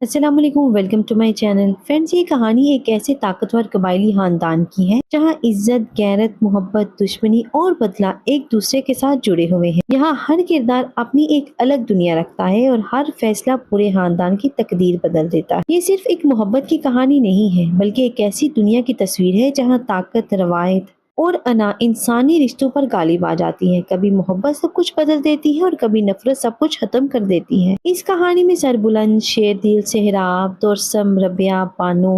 अस्सलाम वालेकुम, welcome to my channel. Friends, ये कहानी एक ऐसे ताकतवर कबायली खानदान की है जहां इज्जत, गैरत, मोहब्बत, दुश्मनी और बदला एक दूसरे के साथ जुड़े हुए हैं। यहाँ हर किरदार अपनी एक अलग दुनिया रखता है और हर फैसला पूरे खानदान की तकदीर बदल देता है। ये सिर्फ एक मोहब्बत की कहानी नहीं है, बल्कि एक ऐसी दुनिया की तस्वीर है जहाँ ताकत, रवायत और अना इंसानी रिश्तों पर गालिब आ जाती है। कभी मोहब्बत सब कुछ बदल देती है और कभी नफरत सब कुछ खत्म कर देती है। इस कहानी में सरबुलंद, शेरदिल, सेहराब, तोरसम, रबिया, बानो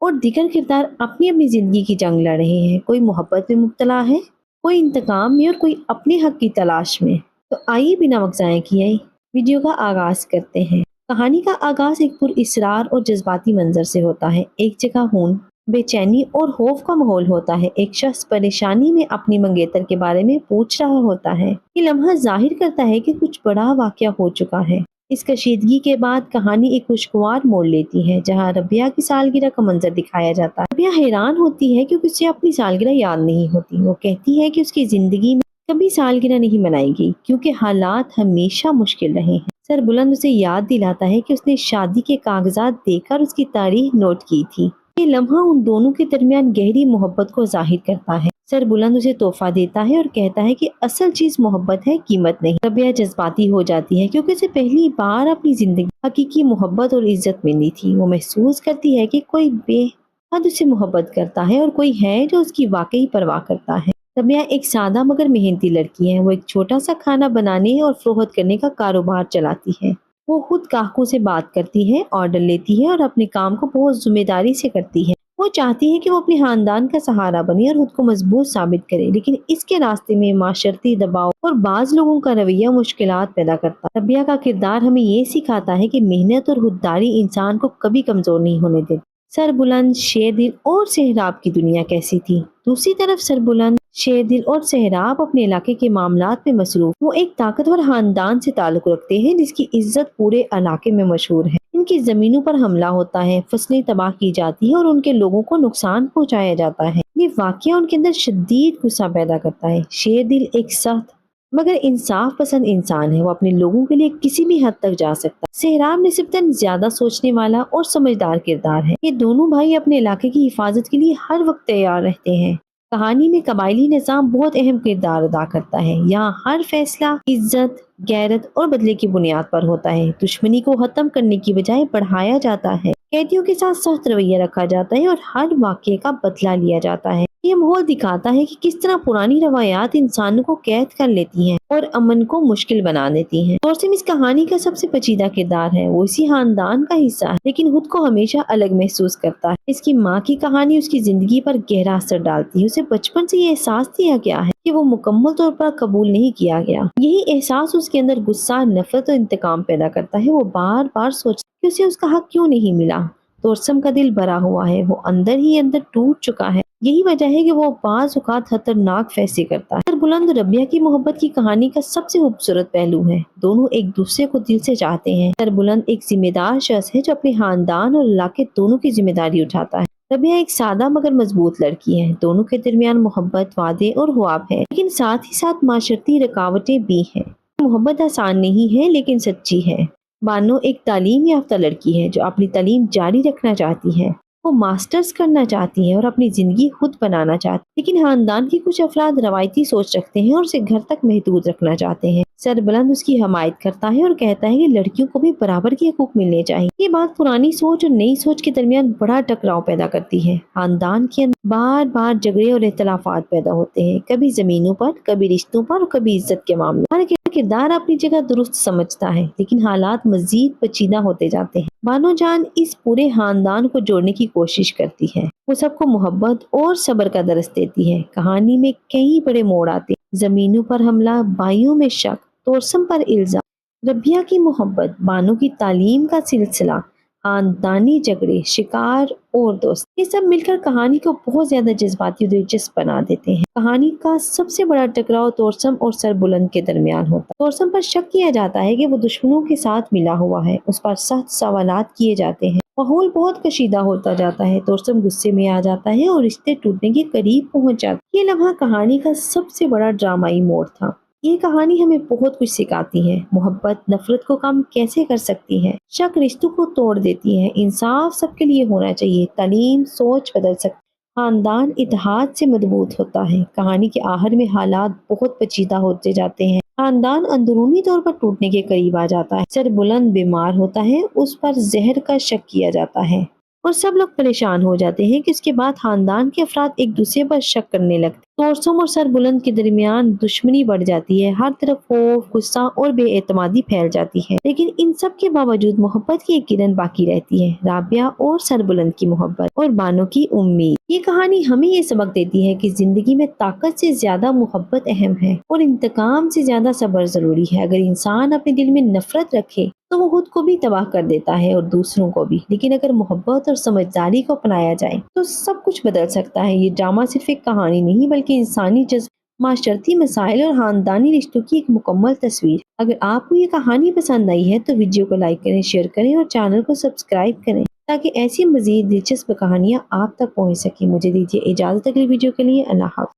और दीगर किरदार अपनी अपनी जिंदगी की जंग लड़ रहे हैं। कोई मोहब्बत में मुब्तला है, कोई इंतकाम में और कोई अपने हक की तलाश में। तो आइए बिना वक्त ज़ाया किए वीडियो का आगाज करते हैं। कहानी का आगाज एक पुरइसरार और जज्बाती मंजर से होता है। एक जगह खून, बेचैनी और खौफ का माहौल होता है। एक शख्स परेशानी में अपनी मंगेतर के बारे में पूछ रहा होता है। ये लम्हा जाहिर करता है कि कुछ बड़ा वाकया हो चुका है। इस कशीदगी के बाद कहानी एक खुशगवार मोड़ लेती है, जहां रबिया की सालगिरह का मंजर दिखाया जाता है। रबिया हैरान होती है क्योंकि उसे अपनी सालगिरह याद नहीं होती। वो कहती है कि उसकी जिंदगी में कभी सालगिरह नहीं मनाई गई क्योंकि हालात हमेशा मुश्किल रहे हैं। सर बुलंद उसे याद दिलाता है कि उसने शादी के कागजात देखकर उसकी तारीख नोट की थी। ये लम्हा उन दोनों के दरमियान गहरी मोहब्बत को जाहिर करता है। सर बुलंद उसे तोहफा देता है और कहता है कि असल चीज मोहब्बत है, कीमत नहीं। रबिया जज्बाती हो जाती है क्योंकि उसे पहली बार अपनी जिंदगी हकीकी मोहब्बत और इज्जत मिली थी। वो महसूस करती है कि कोई बेहद उसे मोहब्बत करता है और कोई है जो उसकी वाकई परवाह करता है। रबिया एक सादा मगर मेहनती लड़की है। वो एक छोटा सा खाना बनाने और फरोख्त करने का कारोबार चलाती है। वो खुद ग्राहकों से बात करती है, ऑर्डर लेती है और अपने काम को बहुत जिम्मेदारी से करती है। वो चाहती है कि वो अपने खानदान का सहारा बने और खुद को मजबूत साबित करे, लेकिन इसके रास्ते में माशरती दबाव और बाज लोगों का रवैया मुश्किलात पैदा करता है। रबिया का किरदार हमें ये सिखाता है कि मेहनत और खुददारी इंसान को कभी कमजोर नहीं होने देती। सरबुलंद, शेरदिल और सेहराब की दुनिया कैसी थी? दूसरी तरफ सरबुलंद, शेरदिल और सेहराब अपने इलाके के मामलात में मसरूफ। वो एक ताकतवर खानदान से ताल्लुक रखते हैं जिसकी इज्जत पूरे इलाके में मशहूर है। इनकी जमीनों पर हमला होता है, फसलें तबाह की जाती है और उनके लोगों को नुकसान पहुंचाया जाता है। ये वाकया उनके अंदर शदीद गुस्सा पैदा करता है। शेरदिल एक सख्त मगर इंसाफ पसंद इंसान है। वो अपने लोगों के लिए किसी भी हद तक जा सकता है। सेहराब निस्बतन ज्यादा सोचने वाला और समझदार किरदार है। ये दोनों भाई अपने इलाके की हिफाजत के लिए हर वक्त तैयार रहते हैं। कहानी में कबायली निज़ाम बहुत अहम किरदार अदा करता है। यहाँ हर फैसला इज्जत, गैरत और बदले की बुनियाद पर होता है। दुश्मनी को खत्म करने की बजाय बढ़ाया जाता है। कैदियों के साथ सख्त रवैया रखा जाता है और हर वाक़ये का बदला लिया जाता है। ये माहौल दिखाता है कि किस तरह पुरानी रवायात इंसानों को कैद कर लेती हैं और अमन को मुश्किल बना देती हैं। तोरसिम इस कहानी का सबसे पेचीदा किरदार है। वो इसी खानदान का हिस्सा है, लेकिन खुद को हमेशा अलग महसूस करता है। इसकी माँ की कहानी उसकी जिंदगी पर गहरा असर डालती है। उसे बचपन से ये एहसास दिया गया है कि वो मुकम्मल तौर पर कबूल नहीं किया गया। यही एहसास उसके अंदर गुस्सा, नफरत और इंतकाम पैदा करता है। वो बार बार सोचता है कि उसे उसका हक क्यों नहीं मिला। तोरसम का दिल भरा हुआ है, वो अंदर ही अंदर टूट चुका है। यही वजह है कि वो बाज़ औक़ात खतरनाक फैसले करता है। बुलंद रबिया की मोहब्बत की कहानी का सबसे खूबसूरत पहलू है। दोनों एक दूसरे को दिल से चाहते हैं। सरबुलंद एक जिम्मेदार शख्स है जो अपने खानदान और इलाके दोनों की जिम्मेदारी उठाता है। रबिया एक सादा मगर मजबूत लड़की है। दोनों के दरमियान मोहब्बत, वादे और ख्वाब है, लेकिन साथ ही साथ माशरती रुकावटें भी हैं। मोहब्बत आसान नहीं है लेकिन सच्ची है। बानो एक तालीम याफ्ता लड़की है जो अपनी तालीम जारी रखना चाहती है। वो मास्टर्स करना चाहती है और अपनी जिंदगी खुद बनाना चाहती है, लेकिन खानदान के कुछ अफराद रवायती सोच रखते हैं और उसे घर तक महदूद रखना चाहते हैं। सरबुलंद उसकी हमायत करता है और कहता है कि लड़कियों को भी बराबर के हकूक मिलने चाहिए। ये बात पुरानी सोच और नई सोच के दरमियान बड़ा टकराव पैदा करती है। खानदान के अंदर बार बार झगड़े और इख्तलाफात पैदा होते हैं, कभी जमीनों पर, कभी रिश्तों पर और कभी इज्जत के मामले। हर किरदार अपनी जगह दुरुस्त समझता है, लेकिन हालात मजीद पेचीदा होते जाते हैं। बानो जान इस पूरे खानदान को जोड़ने की कोशिश करती है। वो सबको मोहब्बत और सब्र का दर्स देती है। कहानी में कई बड़े मोड़ आते हैं। जमीनों पर हमला, भाइयों में शक, तोरसम पर इल्जाम, रबिया की मोहब्बत, बानो की तालीम का सिलसिला, खानदानी झगड़े, शिकार और दोस्त, ये सब मिलकर कहानी को बहुत ज्यादा जज्बाती और दिलचस्प बना देते हैं। कहानी का सबसे बड़ा टकराव तोरसम और सरबुलंद के दरमियान होता है। तोरसम पर शक किया जाता है कि वो दुश्मनों के साथ मिला हुआ है। उस पर सख्त सवालात किए जाते हैं। माहौल बहुत कशीदा होता जाता है। तोरसम गुस्से में आ जाता है और रिश्ते टूटने के करीब पहुंच जाता है। ये लम्हा कहानी का सबसे बड़ा ड्रामाई मोड़ था। یہ کہانی ہمیں بہت کچھ سکھاتی ہے۔ محبت نفرت کو کم کیسے کر سکتی ہے، شک رشتوں کو توڑ دیتی ہے، انصاف سب کے لیے ہونا چاہیے، تعلیم سوچ بدل سکتی، خاندان اتحاد سے مضبوط ہوتا ہے۔ کہانی کے آخر میں حالات بہت پیچیدہ ہوتے جاتے ہیں، خاندان اندرونی طور پر ٹوٹنے کے قریب آ جاتا ہے، سر بلند بیمار ہوتا ہے، اس پر زہر کا شک کیا جاتا ہے اور سب لوگ پریشان ہو جاتے ہیں کہ اس کے بعد خاندان کے افراد ایک دوسرے پر شک کرنے لگتے ہیں۔ توسم اور سر بلند کے درمیان دشمنی بڑھ جاتی ہے، ہر طرف خوف، غصہ اور بے اعتمادی پھیل جاتی ہے، لیکن ان سب کے باوجود محبت کی ایک کرن باقی رہتی ہے، رابعہ اور سر بلند کی محبت اور بانو کی امید۔ یہ کہانی ہمیں یہ سبق دیتی ہے کہ زندگی میں طاقت سے زیادہ محبت اہم ہے اور انتقام سے زیادہ صبر ضروری ہے۔ اگر انسان اپنے دل میں نفرت رکھے تو وہ خود کو بھی تباہ کر دیتا ہے اور دوسروں کو بھی، لیکن اگر محبت اور سمجھداری کو اپنایا جائے تو سب کچھ بدل سکتا ہے۔ یہ ڈرامہ صرف ایک کہانی نہیں بلکہ انسانی جذبات، معاشرتی مسائل اور خاندانی رشتوں کی ایک مکمل تصویر۔ اگر آپ کو یہ کہانی پسند آئی ہے تو ویڈیو کو لائک کریں، شیئر کریں اور چینل کو سبسکرائب کریں تاکہ ایسی مزید دلچسپ کہانیاں آپ تک پہنچ سکیں۔ مجھے دیجیے اجازت اگلی ویڈیو کے لیے۔ اللہ حافظ۔